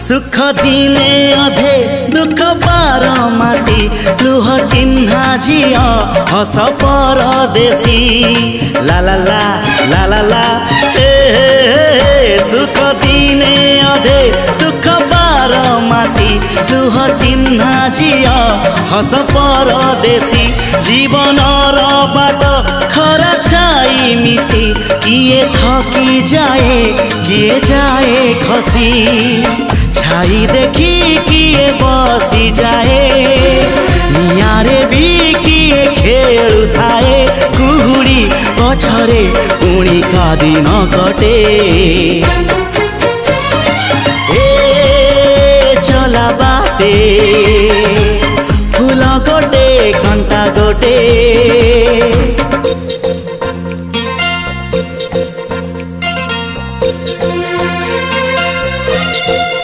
सुख दिने अधे दुख बारमासी लुह चिन्हा झिया हस परदेशी ला ला ला ला ला ला हे सुख दिने अधे दुख बारमासी लुह चिन्हा झिया हस परदेशी जीवन बाट खरा छाई मिसी किए थकी जाए किए जाए खसी छाई देखी किए बसी जाए नियारे भी किए खेलु थाए कुहुड़ी पछरे पुणी का दिन कटे ए चला बाटे फूल गोटे कंटा गोटे